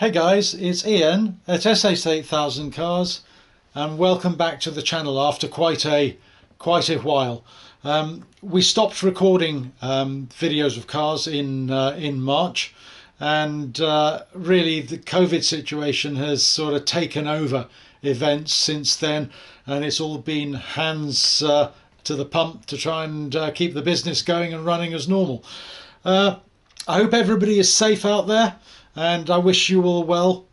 Hey guys, it's Ian at S8000 Cars and welcome back to the channel after quite a while. We stopped recording videos of cars in March, and really the COVID situation has sort of taken over events since then, and it's all been hands to the pump to try and keep the business going and running as normal. I hope everybody is safe out there, and I wish you all well.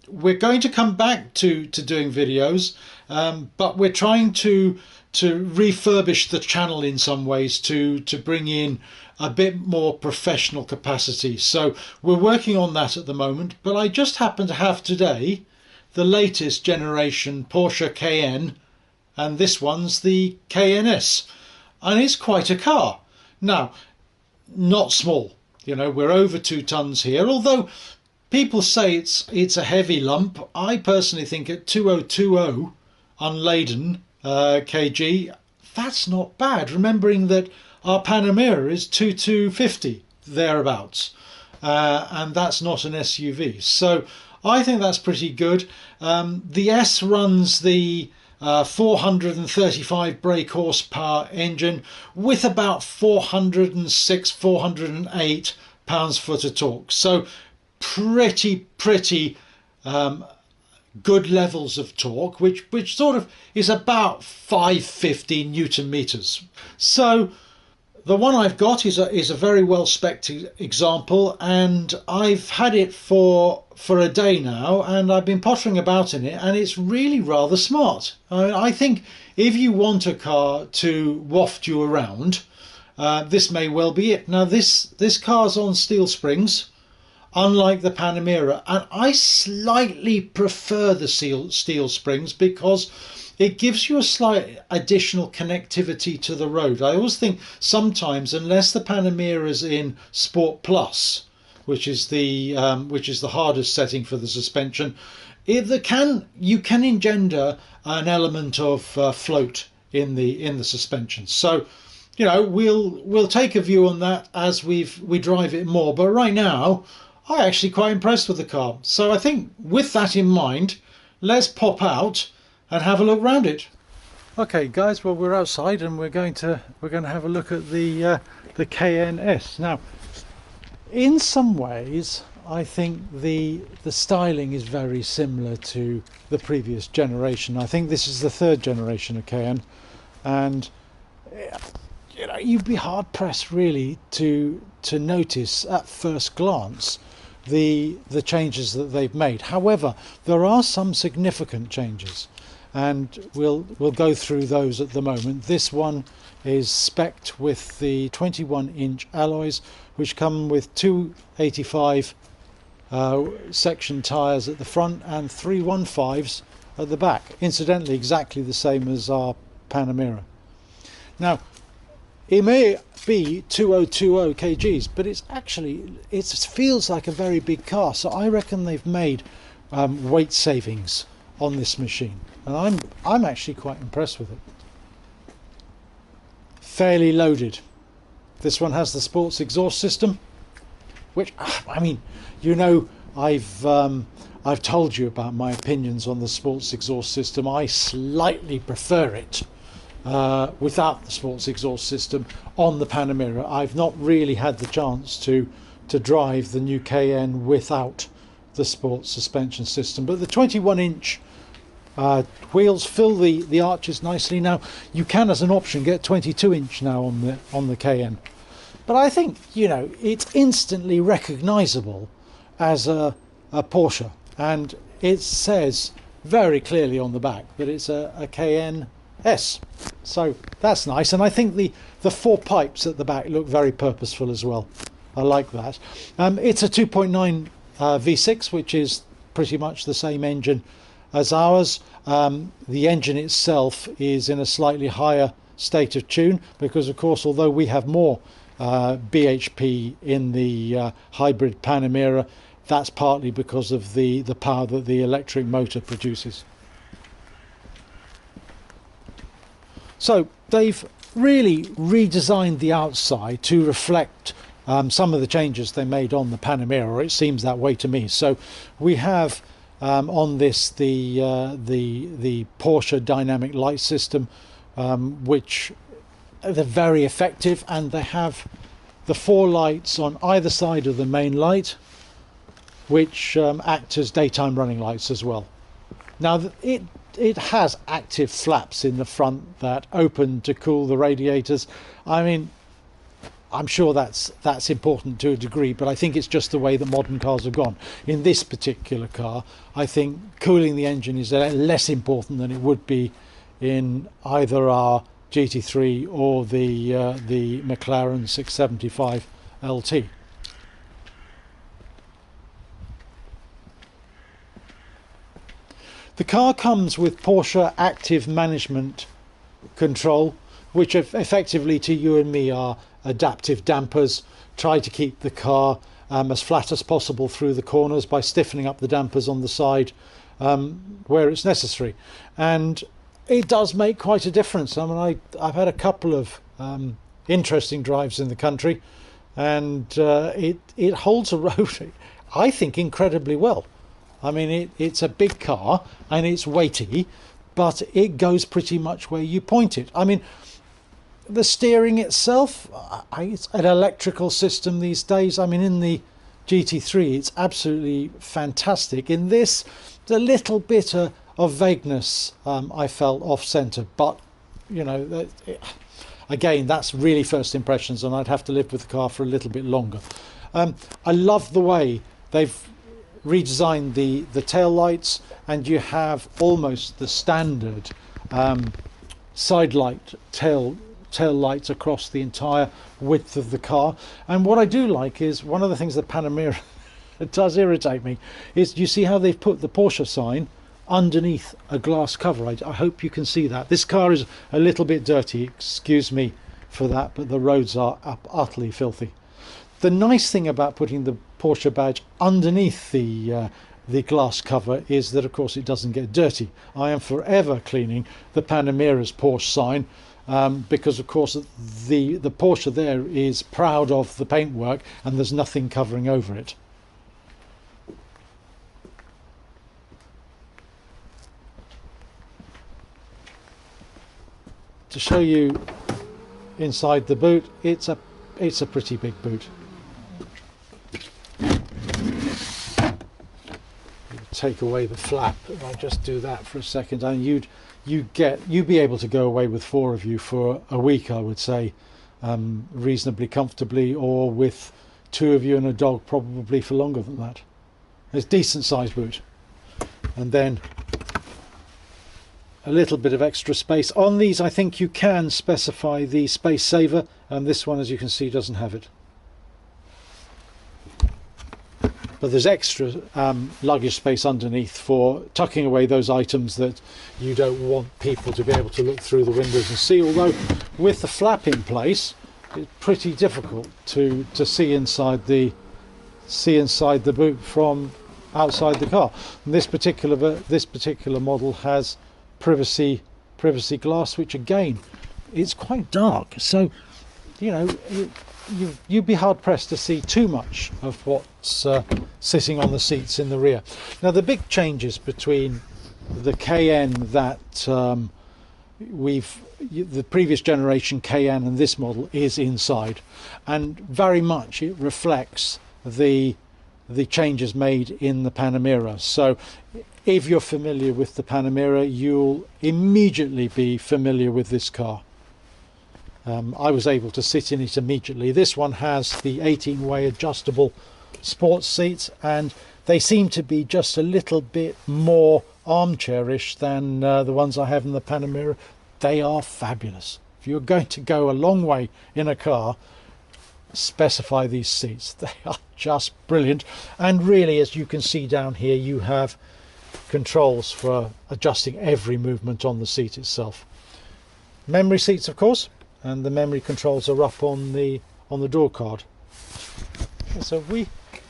We're going to come back to doing videos, but we're trying to refurbish the channel in some ways to bring in a bit more professional capacity. So we're working on that at the moment, but I just happen to have today the latest generation Porsche Cayenne, and this one's the Cayenne S, and it's quite a car. Now, not small. You know, we're over 2 tons here, although people say it's a heavy lump. I personally think at 2020 unladen kg, that's not bad, remembering that our Panamera is 2250 thereabouts, and that's not an SUV. So I think that's pretty good. The S runs the 435 brake horsepower engine with about 406, 408 pounds-foot of torque. So pretty good levels of torque, which sort of is about 550 Newton meters. So the one I've got is a very well spec'd example, and I've had it for a day now, and I've been pottering about in it, and it's really rather smart. I think if you want a car to waft you around, this may well be it. Now this car's on steel springs, unlike the Panamera, and I slightly prefer the steel springs because it gives you a slight additional connectivity to the road. I always think sometimes, unless the Panamera's in Sport Plus, which is the hardest setting for the suspension, you can engender an element of float in the suspension. So, you know, we'll take a view on that as we drive it more. But right now, I'm actually quite impressed with the car. So I think with that in mind, let's pop out and have a look around it. Okay guys, well, we're outside and we're going to have a look at the Cayenne S. Now, in some ways I think the styling is very similar to the previous generation. I think this is the 3rd generation of Cayenne, and you know, you'd be hard pressed really to notice at first glance the changes that they've made. However, there are some significant changes, and we'll go through those at the moment. This one is spec'd with the 21-inch alloys, which come with 285 section tyres at the front and 315s at the back. Incidentally, exactly the same as our Panamera. Now, it may be 2020 kgs, but it feels like a very big car. So I reckon they've made weight savings on this machine, and I'm actually quite impressed with it. Fairly loaded. This one has the sports exhaust system, which, I mean, you know, I've told you about my opinions on the sports exhaust system. I slightly prefer it without the sports exhaust system on the Panamera. I've not really had the chance to drive the new Cayenne without the sports suspension system, but the 21-inch wheels fill the arches nicely. Now you can, as an option, get 22-inch now on the Cayenne, but I think, you know, it's instantly recognizable as a Porsche, and it says very clearly on the back that it's a Cayenne S. So that's nice, and I think the 4 pipes at the back look very purposeful as well. I like that. It's a 2.9 V6, which is pretty much the same engine as ours. The engine itself is in a slightly higher state of tune because, of course, although we have more bhp in the hybrid Panamera, that's partly because of the power that the electric motor produces. So they've really redesigned the outside to reflect some of the changes they made on the Panamera, or it seems that way to me. So we have on this the Porsche dynamic light system, which they're very effective, and they have the 4 lights on either side of the main light, which act as daytime running lights as well. Now it has active flaps in the front that open to cool the radiators. I mean, I'm sure that's important to a degree, but I think it's just the way that modern cars have gone. In this particular car, I think cooling the engine is less important than it would be in either our GT3 or the McLaren 675 LT. The car comes with Porsche Active Management Control, which effectively to you and me are adaptive dampers. Try to keep the car as flat as possible through the corners by stiffening up the dampers on the side where it's necessary. And it does make quite a difference. I mean, I've had a couple of interesting drives in the country, and it holds a road, I think, incredibly well. I mean, it's a big car and it's weighty, but it goes pretty much where you point it. I mean, the steering itself, it's an electrical system these days. I mean, in the GT3, it's absolutely fantastic. In this, the little bit of vagueness I felt off-centre, but, you know, again, that's really first impressions, and I'd have to live with the car for a little bit longer. I love the way they've redesigned the tail lights, and you have almost the standard side light tail lights across the entire width of the car. And what I do like is, one of the things that Panamera does irritate me is, you see how they've put the Porsche sign underneath a glass cover. I hope you can see that. This car is a little bit dirty, excuse me for that, but the roads are utterly filthy. The nice thing about putting the Porsche badge underneath the glass cover is that, of course, it doesn't get dirty. I am forever cleaning the Panamera's Porsche sign, because, of course, the Porsche there is proud of the paintwork, and there's nothing covering over it. To show you inside the boot, it's a pretty big boot. Take away the flap. If I just do that for a second, and you'd be able to go away with 4 of you for a week, I would say, reasonably comfortably, or with 2 of you and a dog probably for longer than that. It's a decent sized boot. And then a little bit of extra space. On these, I think you can specify the space saver, and this one, as you can see, doesn't have it. But there's extra luggage space underneath for tucking away those items that you don't want people to be able to look through the windows and see. Although with the flap in place, it's pretty difficult to see inside the boot from outside the car. And this particular model has privacy glass, which again, it's quite dark. So, you know, you'd be hard pressed to see too much of what's sitting on the seats in the rear. Now, the big changes between the Cayenne that the previous generation Cayenne and this model is inside, and very much it reflects the changes made in the Panamera. So if you're familiar with the Panamera, you'll immediately be familiar with this car. I was able to sit in it immediately. This one has the 18-way adjustable sports seats, and they seem to be just a little bit more armchairish than the ones I have in the Panamera. They are fabulous. If you're going to go a long way in a car, specify these seats. They are just brilliant. And really, as you can see down here, you have controls for adjusting every movement on the seat itself. Memory seats, of course, and the memory controls are up on the door card. So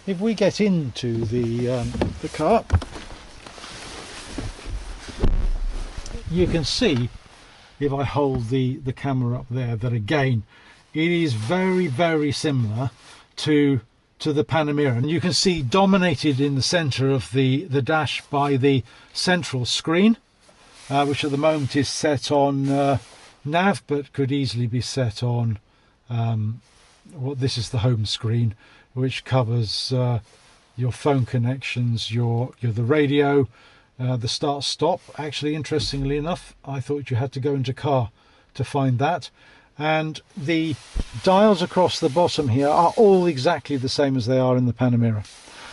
if we get into the car, you can see, if I hold the camera up there, that again it is very, very similar to the Panamera, and you can see dominated in the center of the dash by the central screen, which at the moment is set on nav, but could easily be set on this is the home screen, which covers your phone connections, the radio, the start stop. Actually, interestingly enough, I thought you had to go into car to find that. And the dials across the bottom here are all exactly the same as they are in the Panamera.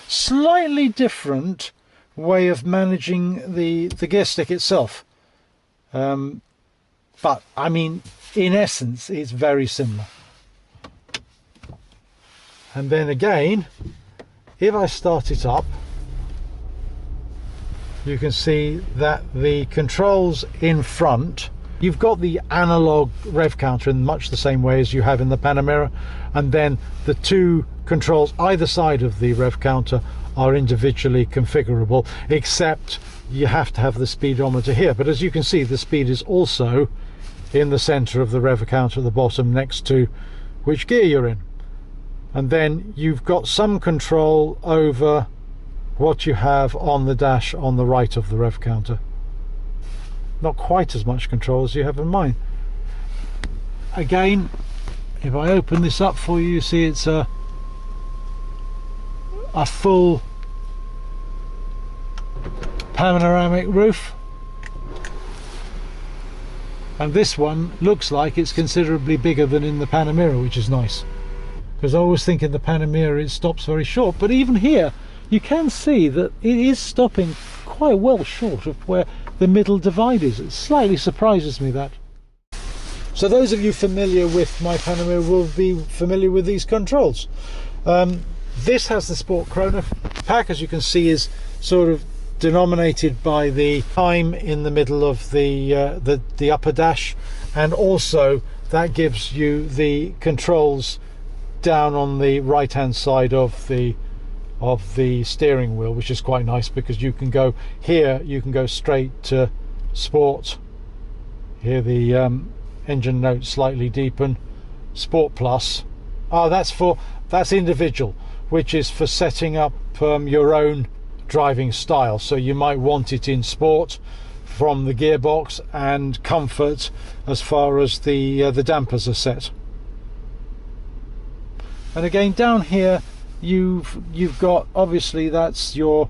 Slightly different way of managing the gear stick itself, but I mean, in essence, it's very similar. And then again, if I start it up, you can see that the controls in front, you've got the analog rev counter in much the same way as you have in the Panamera, and then the two controls either side of the rev counter are individually configurable, except you have to have the speedometer here. But as you can see, the speed is also in the center of the rev counter at the bottom, next to which gear you're in. And then you've got some control over what you have on the dash on the right of the rev counter. Not quite as much control as you have in mine. Again, if I open this up for you, you see it's a full panoramic roof, and this one looks like it's considerably bigger than in the Panamera, which is nice, because I always think in the Panamera it stops very short, but even here you can see that it is stopping quite well short of where the middle divide is. It slightly surprises me, that. So those of you familiar with my Panamera will be familiar with these controls. This has the Sport Chrono pack, as you can see, is sort of denominated by the time in the middle of the upper dash, and also that gives you the controls down on the right hand side of the steering wheel, which is quite nice, because you can go here, you can go straight to Sport. Here the engine notes slightly deepen. Sport Plus, that's individual, which is for setting up your own driving style. So you might want it in Sport from the gearbox, and Comfort as far as the dampers are set. And again, down here you've got, obviously that's your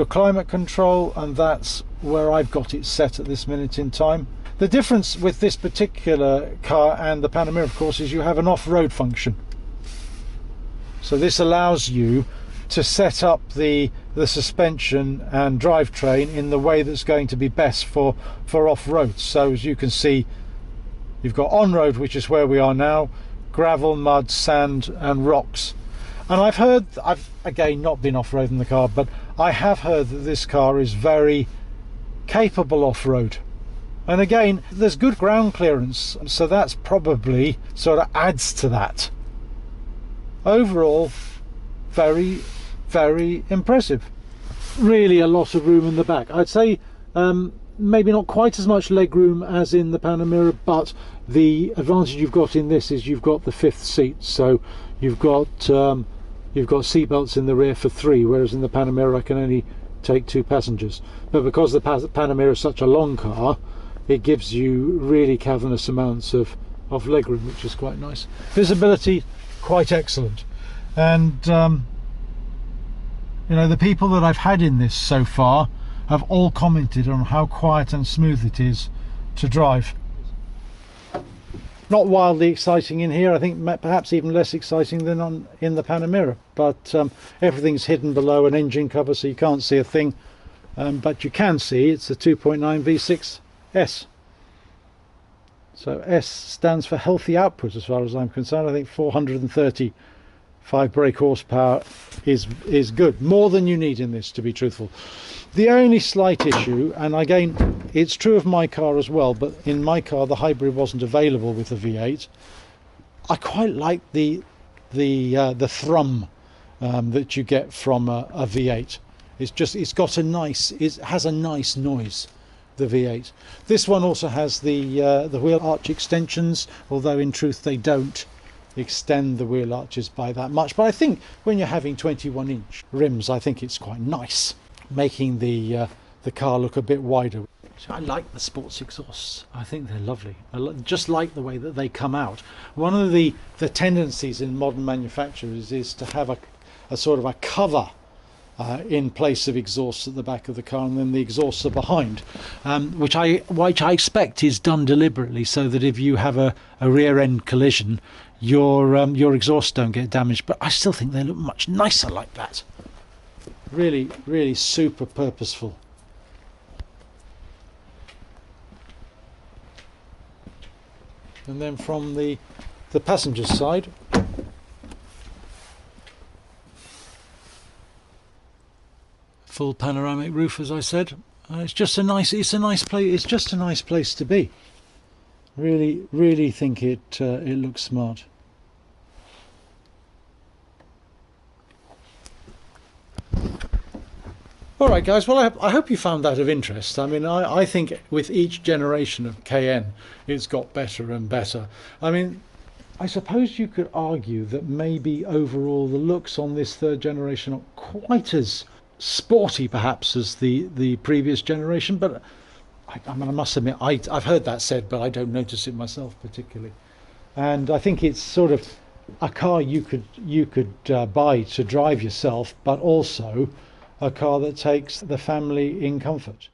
climate control, and that's where I've got it set at this minute in time. The difference with this particular car and the Panamera, of course, is you have an off-road function. So this allows you to set up the suspension and drivetrain in the way that's going to be best for off-road. So as you can see, you've got on-road, which is where we are now, gravel, mud, sand and rocks. And I've again not been off-roading the car, but I have heard that this car is very capable off-road. And again, there's good ground clearance, so that's probably sort of adds to that. Overall, very, very impressive. Really a lot of room in the back. I'd say maybe not quite as much leg room as in the Panamera, but the advantage you've got in this is you've got the fifth seat, so you've got seat belts in the rear for 3, whereas in the Panamera I can only take 2 passengers. But because the Panamera is such a long car, it gives you really cavernous amounts of legroom, which is quite nice. Visibility quite excellent, and you know, the people that I've had in this so far have all commented on how quiet and smooth it is to drive. Not wildly exciting in here, I think perhaps even less exciting than in the Panamera, but everything's hidden below an engine cover, so you can't see a thing, but you can see it's a 2.9 V6 S. So S stands for healthy output as far as I'm concerned. I think 435 brake horsepower is good, more than you need in this, to be truthful. The only slight issue, and again it's true of my car as well, but in my car the hybrid wasn't available with the V8. I quite like the thrum that you get from a V8. It has a nice noise, the V8. This one also has the wheel arch extensions, although in truth they don't extend the wheel arches by that much. But I think when you're having 21-inch rims, I think it's quite nice, making the car look a bit wider. So I like the sports exhausts. I think they're lovely. I just like the way that they come out. One of the tendencies in modern manufacturers is to have a sort of a cover in place of exhausts at the back of the car, and then the exhausts are behind, which I expect is done deliberately, so that if you have a rear end collision, your exhausts don't get damaged. But I still think they look much nicer like that. Really, really super purposeful. And then from the passenger side, full panoramic roof, as I said. It's just a nice place. It's just a nice place to be. Really think it looks smart. Alright guys, well I hope you found that of interest. I mean, I think with each generation of Cayenne it's got better and better. I mean, I suppose you could argue that maybe overall the looks on this third generation are quite as sporty perhaps as the previous generation, but I mean, I must admit I've heard that said, but I don't notice it myself particularly. And I think it's sort of a car you could buy to drive yourself, but also a car that takes the family in comfort.